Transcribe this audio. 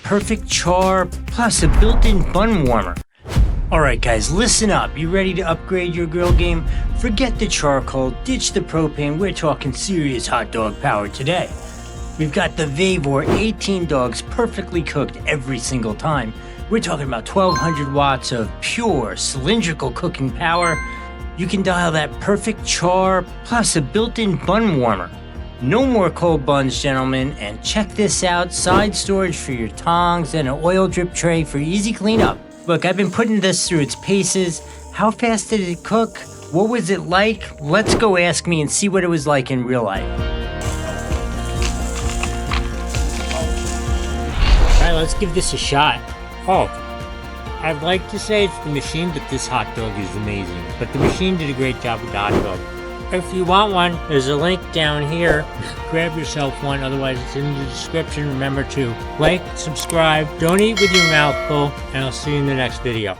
perfect char, plus a built-in bun warmer. Alright guys, listen up. You ready to upgrade your grill game? Forget the charcoal, ditch the propane, we're talking serious hot dog power today. We've got the VEVOR 18 dogs perfectly cooked every single time. We're talking about 1200 watts of pure cylindrical cooking power. You can dial that perfect char, plus a built-in bun warmer. No more cold buns, gentlemen, and check this out, side storage for your tongs and an oil drip tray for easy cleanup. Look, I've been putting this through its paces. How fast did it cook? What was it like? Let's go ask me and see what it was like in real life. Alright, let's give this a shot. Oh, I'd like to say it's the machine, but this hot dog is amazing. But the machine did a great job with the hot dog. If you want one, there's a link down here. Grab yourself one, otherwise it's in the description. Remember to like, subscribe, don't eat with your mouth full, and I'll see you in the next video.